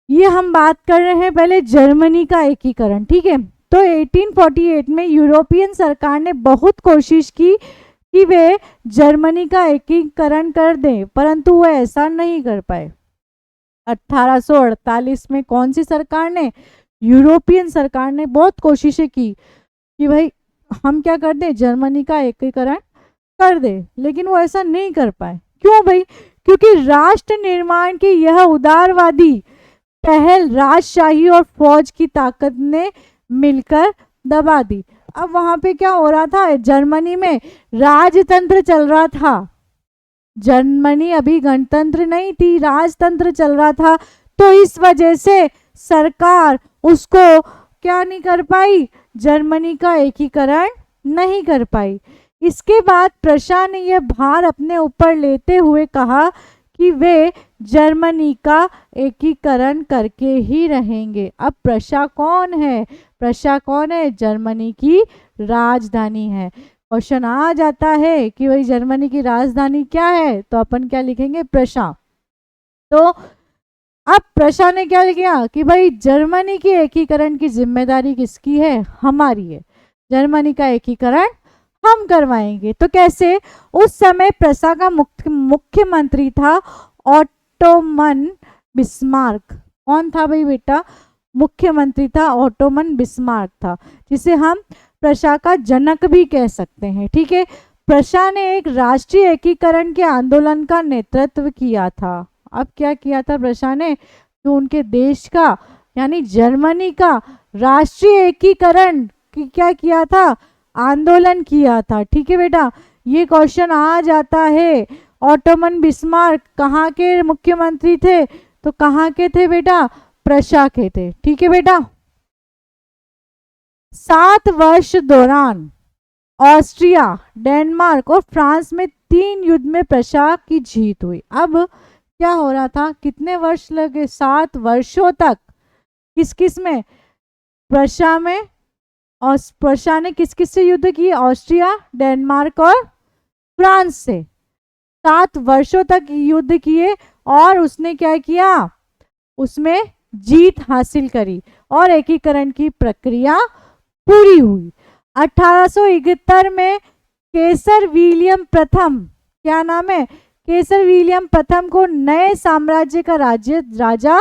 ये हम बात कर रहे हैं पहले जर्मनी का एकीकरण, ठीक है। तो 1848 में यूरोपियन सरकार ने बहुत कोशिश की कि वे जर्मनी का एकीकरण कर दें, परंतु वो ऐसा नहीं कर पाए। 1848 में कौन सी सरकार ने, यूरोपियन सरकार ने बहुत कोशिशें की कि भाई हम क्या कर दें, जर्मनी का एकीकरण कर दे, लेकिन वो ऐसा नहीं कर पाए। क्यों भाई, क्योंकि राष्ट्र निर्माण की यह उदारवादी पहल राजशाही और फौज की ताकत ने मिलकर दबा दी। अब वहां पे क्या हो रहा था, जर्मनी में राजतंत्र चल रहा था, जर्मनी अभी गणतंत्र नहीं थी, राजतंत्र चल रहा था। तो इस वजह से सरकार उसको क्या नहीं कर पाई, जर्मनी का एकीकरण नहीं कर पाई। इसके बाद प्रशा ने यह भार अपने ऊपर लेते हुए कहा कि वे जर्मनी का एकीकरण करके ही रहेंगे। अब प्रशा कौन है, प्रशा कौन है, जर्मनी की राजधानी है। क्वेश्चन आ जाता है कि भाई जर्मनी की राजधानी क्या है, तो अपन क्या लिखेंगे, प्रशा। तो अब प्रशा ने क्या लिखा कि भाई जर्मनी के एकीकरण की जिम्मेदारी किसकी है, हमारी है, जर्मनी का एकीकरण हम करवाएंगे। तो कैसे, उस समय प्रशा का मुख्यमंत्री था ऑटोमन बिस्मार्क। कौन था भाई बेटा, मुख्यमंत्री था ऑटोमन बिस्मार्क था, जिसे हम प्रशा का जनक भी कह सकते हैं, ठीक है। प्रशा ने एक राष्ट्रीय एकीकरण के आंदोलन का नेतृत्व किया था। अब क्या किया था प्रशा ने, तो उनके देश का यानी जर्मनी का राष्ट्रीय एकीकरण की क्या किया था, आंदोलन किया था, ठीक है बेटा। ये क्वेश्चन आ जाता है ऑटोमन बिस्मार्क कहाँ के मुख्यमंत्री थे? तो कहाँ के थे बेटा? प्रशा के थे। ठीक है बेटा। 7 वर्ष दौरान ऑस्ट्रिया, डेनमार्क और फ्रांस में 3 युद्ध में प्रशा की जीत हुई। अब क्या हो रहा था? कितने वर्ष लगे? 7 वर्षों तक। किस किस में? प्रशा में। और प्रशा ने किस किस से युद्ध किए? ऑस्ट्रिया, डेनमार्क और फ्रांस से 7 वर्षों तक युद्ध किए और उसने क्या किया? उसमें जीत हासिल करी और एकीकरण की प्रक्रिया पूरी हुई। 1871 में केसर विलियम प्रथम, क्या नाम है? केसर विलियम प्रथम को नए साम्राज्य का राजा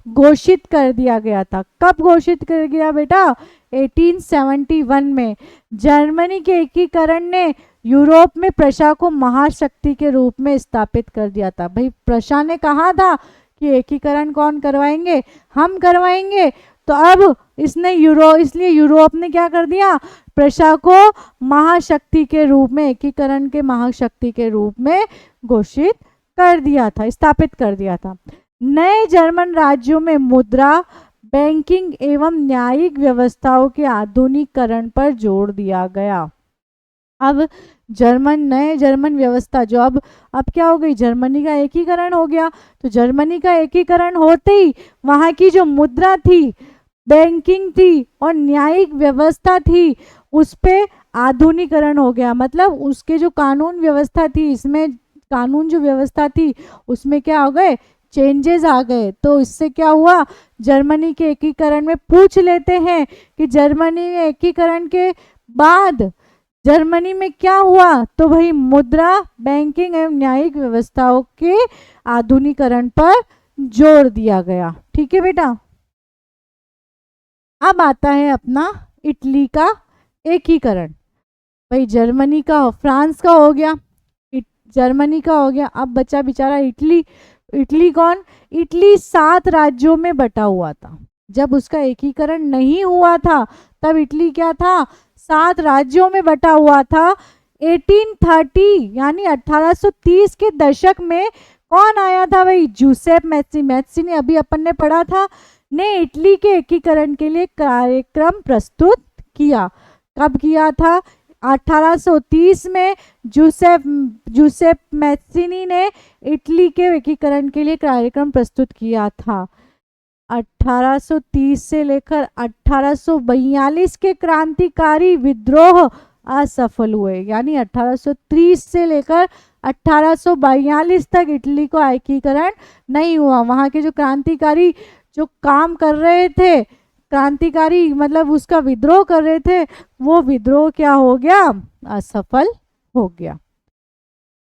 घोषित कर दिया गया था। कब घोषित कर गया बेटा? 1871 में। जर्मनी के एकीकरण ने यूरोप में प्रशा को महाशक्ति के रूप में स्थापित कर दिया था। भाई प्रशा ने कहा था कि एकीकरण कौन करवाएंगे? हम करवाएंगे। तो अब इसलिए यूरोप ने क्या कर दिया? प्रशा को महाशक्ति के रूप में, एकीकरण के महाशक्ति के रूप में घोषित कर दिया था, स्थापित कर दिया था। नए जर्मन राज्यों में मुद्रा, बैंकिंग एवं न्यायिक व्यवस्थाओं के आधुनिकीकरण पर जोर दिया गया। अब नए जर्मन व्यवस्था जो अब क्या हो गई? जर्मनी का एकीकरण हो गया। तो जर्मनी का एकीकरण होते ही वहाँ की जो मुद्रा थी, बैंकिंग थी और न्यायिक व्यवस्था थी, उस पे आधुनिकीकरण हो गया। मतलब उसके जो कानून व्यवस्था थी, इसमें कानून जो व्यवस्था थी उसमें क्या हो गए? चेंजेस आ गए। तो इससे क्या हुआ? जर्मनी के एकीकरण में पूछ लेते हैं कि जर्मनी में एकीकरण के बाद जर्मनी में क्या हुआ? तो भाई मुद्रा, बैंकिंग एवं न्यायिक व्यवस्थाओं के आधुनिकीकरण पर जोर दिया गया। ठीक है बेटा। अब आता है अपना इटली का एकीकरण। भाई जर्मनी का, फ्रांस का हो गया, जर्मनी का हो गया। अब बचा बेचारा इटली। इटली कौन? इटली 7 राज्यों में बटा हुआ था। जब उसका एकीकरण नहीं हुआ था तब इटली क्या था? 7 राज्यों में बटा हुआ था। 1830 यानी 1830 के दशक में कौन आया था भाई? जूसेप मैत्सी ने, अभी अपन ने पढ़ा था, ने इटली के एकीकरण के लिए कार्यक्रम प्रस्तुत किया। कब किया था? 1830 में जूसेप मैत्सिनी ने इटली के एकीकरण के लिए कार्यक्रम प्रस्तुत किया था। 1830 से लेकर 1842 के क्रांतिकारी विद्रोह असफल हुए। यानी 1830 से लेकर 1842 तक इटली को एकीकरण नहीं हुआ। वहाँ के जो क्रांतिकारी जो काम कर रहे थे, क्रांतिकारी मतलब उसका विद्रोह कर रहे थे, वो विद्रोह क्या हो गया? असफल हो गया।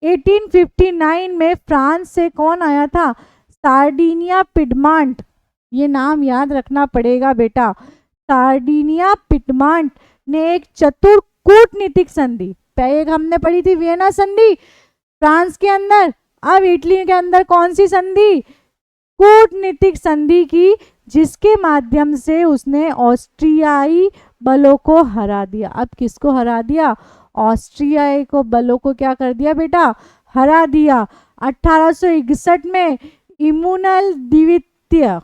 1859 में फ्रांस से कौन आया था? सार्डिनिया पिडमांट। ये नाम याद रखना पड़ेगा बेटा। सार्डिनिया पिडमांट ने एक चतुर कूटनीतिक संधि, पहले हमने पढ़ी थी वियना संधि फ्रांस के अंदर, अब इटली के अंदर कौन सी संधि? कूटनीतिक संधि की, जिसके माध्यम से उसने ऑस्ट्रियाई बलों को हरा दिया। अब किसको हरा दिया? ऑस्ट्रियाई को बलों को क्या कर दिया बेटा? हरा दिया। 1861 में इम्यूनल द्वितीय,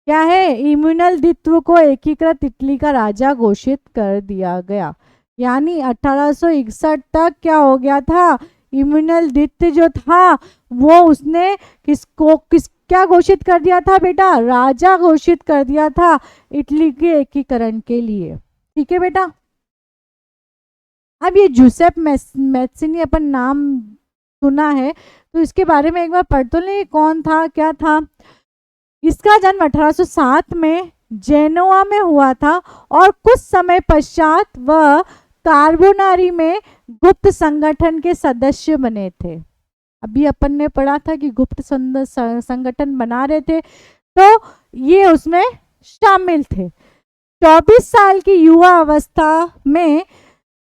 क्या है? इम्यूनल द्वित्व को एकीकृत इटली का राजा घोषित कर दिया गया। यानी 1861 तक क्या हो गया था? इम्यूनल द्वित्व जो था वो उसने क्या घोषित कर दिया था बेटा? राजा घोषित कर दिया था इटली के एकीकरण के लिए। ठीक है बेटा। अब ये जूसेप मैत्सिनी अपन नाम सुना है, तो इसके बारे में एक बार पढ़ तो ले, कौन था, क्या था? इसका जन्म 1807 में जेनोआ में हुआ था और कुछ समय पश्चात वह कार्बोनारी में गुप्त संगठन के सदस्य बने थे। अभी अपन ने पढ़ा था कि गुप्त संगठन बना रहे थे, तो ये उसमें शामिल थे। 24 साल की युवा अवस्था में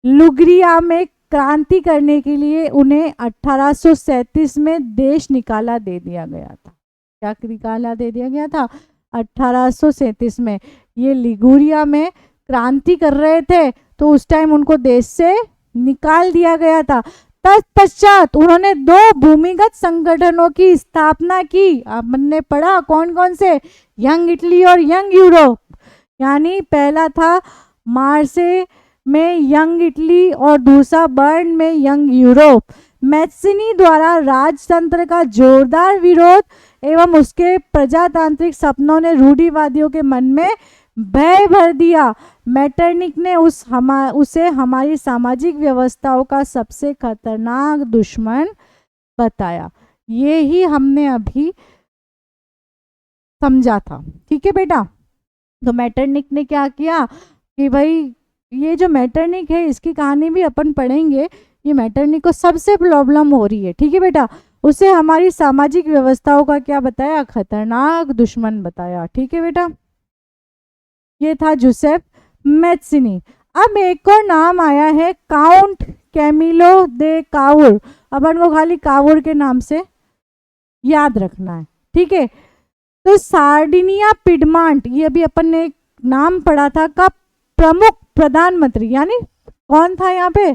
लुग्रिया में क्रांति करने के लिए उन्हें 1837 में देश निकाला दे दिया गया था। क्या निकाला दे दिया गया था? 1837 में। ये लिगुरिया में क्रांति कर रहे थे, तो उस टाइम उनको देश से निकाल दिया गया था। तत्पश्चात उन्होंने 2 भूमिगत संगठनों की स्थापना की। हमने पढ़ा कौन कौन से, यंग इटली और यंग यूरोप। यानी पहला था मार्से में यंग इटली और दूसरा बर्न में यंग यूरोप। मैत्सिनी द्वारा राजतंत्र का जोरदार विरोध एवं उसके प्रजातांत्रिक सपनों ने रूढ़िवादियों के मन में भय भर दिया। मेटरनिक ने उसे हमारी सामाजिक व्यवस्थाओं का सबसे खतरनाक दुश्मन बताया। ये ही हमने अभी समझा था, ठीक है बेटा। तो मेटरनिक ने क्या किया कि भाई ये जो मेटरनिक है इसकी कहानी भी अपन पढ़ेंगे। ये मेटरनिक को सबसे प्रॉब्लम हो रही है, ठीक है बेटा। उसे हमारी सामाजिक व्यवस्थाओं का क्या बताया, खतरनाक दुश्मन बताया, ठीक है बेटा। ये था जुसेप मैत्सिनी। अब एक और नाम आया है काउंट कैमिलो दे काउर। अपन को खाली काउर के नाम से याद रखना है, ठीक है। तो सार्डिनिया पिडमांट, ये अभी अपन ने एक नाम पढ़ा था, का प्रमुख प्रधानमंत्री, यानी कौन था यहाँ पे,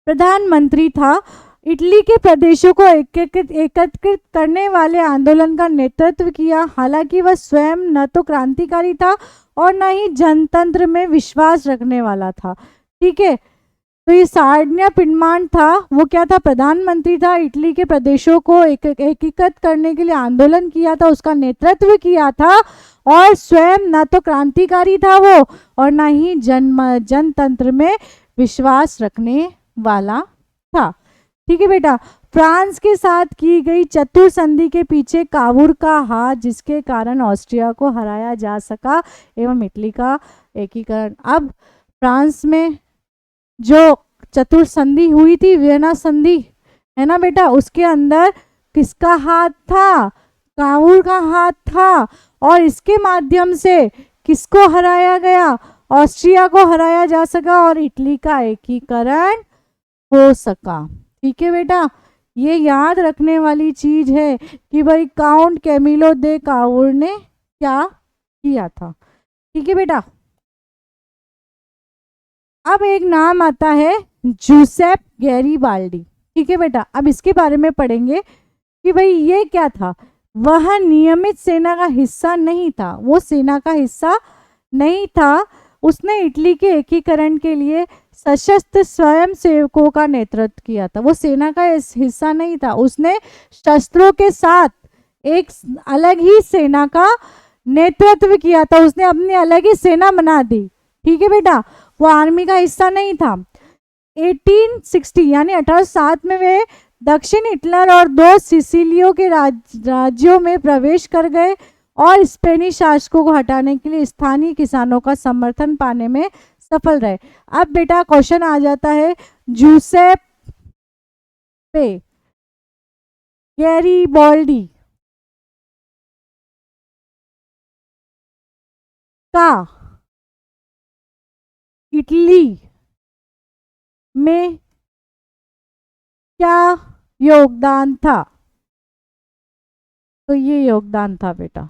प्रधानमंत्री था। इटली के प्रदेशों को एकत्रित करने वाले आंदोलन का नेतृत्व किया। हालांकि वह स्वयं न तो क्रांतिकारी था और न ही जनतंत्र में विश्वास रखने वाला था, ठीक है। तो ये सार्डिनिया पिडमांट था, वो क्या था, प्रधानमंत्री था। इटली के प्रदेशों को एकीकृत करने के लिए आंदोलन किया था, उसका नेतृत्व किया था, और स्वयं न तो क्रांतिकारी था वो और न ही जनतंत्र में विश्वास रखने वाला था, ठीक है बेटा। फ्रांस के साथ की गई चतुर संधि के पीछे कावूर का हाथ, जिसके कारण ऑस्ट्रिया को हराया जा सका एवं इटली का एकीकरण। अब फ्रांस में जो चतुर संधि हुई थी, वियना संधि, है ना बेटा, उसके अंदर किसका हाथ था, कावूर का हाथ था, और इसके माध्यम से किसको हराया गया, ऑस्ट्रिया को हराया जा सका और इटली का एकीकरण हो सका, ठीक है बेटा। ये याद रखने वाली चीज है कि भाई काउंट कैमिलो दे काउर ने क्या किया था, ठीक है बेटा। अब एक नाम आता है जूसेप गैरीबाल्डी, ठीक है बेटा। अब इसके बारे में पढ़ेंगे कि भाई ये क्या था। वह नियमित सेना का हिस्सा नहीं था, वो सेना का हिस्सा नहीं था। उसने इटली के एकीकरण के लिए सशस्त्र स्वयं सेवकों का नेतृत्व किया था। वो सेना का हिस्सा नहीं था, उसने शस्त्रों के साथ एक अलग ही सेना का नेतृत्व किया था। उसने अपनी अलग ही सेना बना दी, ठीक है बेटा। वो आर्मी का हिस्सा नहीं था। 1860 यानी 1807 में वे दक्षिण इटलर और 2 सिसिलियों के राज्यों में प्रवेश कर गए और स्पेनिश शासकों को हटाने के लिए स्थानीय किसानों का समर्थन पाने में सफल रहे। अब बेटा क्वेश्चन आ जाता है, जूसेप गैरीबाल्डी का इटली में क्या योगदान था। तो ये योगदान था बेटा,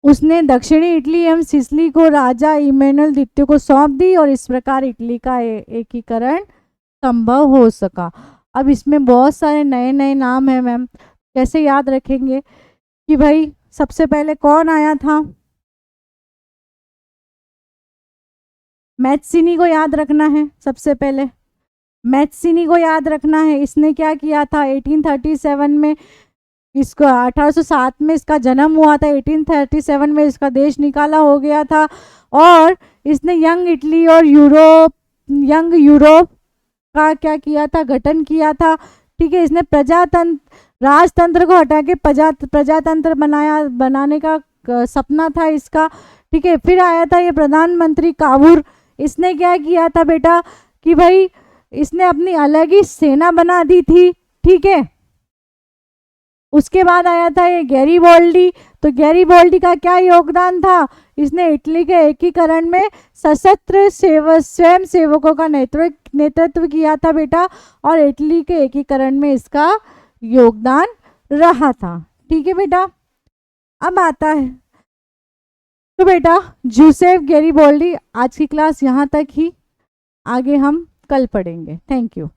उसने दक्षिणी इटली एवं सिसिली को राजा इमैनुएल द्वितीय को सौंप दी और इस प्रकार इटली का एकीकरण संभव हो सका। अब इसमें बहुत सारे नए नए नाम हैं मैम, कैसे याद रखेंगे कि भाई सबसे पहले कौन आया था, मैत्सिनी को याद रखना है। सबसे पहले मैत्सिनी को याद रखना है। इसने क्या किया था, 1837 में इसको 1807 में इसका जन्म हुआ था, 1837 में इसका देश निकाला हो गया था, और इसने यंग इटली और यंग यूरोप का क्या किया था, गठन किया था, ठीक है। इसने राजतंत्र को हटा के प्रजातंत्र बनाने का सपना था इसका, ठीक है। फिर आया था ये प्रधानमंत्री कावूर। इसने क्या किया था बेटा कि भाई इसने अपनी अलग ही सेना बना दी थी, ठीक है। उसके बाद आया था ये गैरीबाल्डी। तो गैरीबाल्डी का क्या योगदान था, इसने इटली के एकीकरण में सशस्त्र स्वयं सेवकों का नेतृत्व किया था बेटा, और इटली के एकीकरण में इसका योगदान रहा था, ठीक है बेटा। अब आता है तो बेटा जोसेफ गैरिबाल्डी, आज की क्लास यहाँ तक ही, आगे हम कल पढ़ेंगे। Thank you.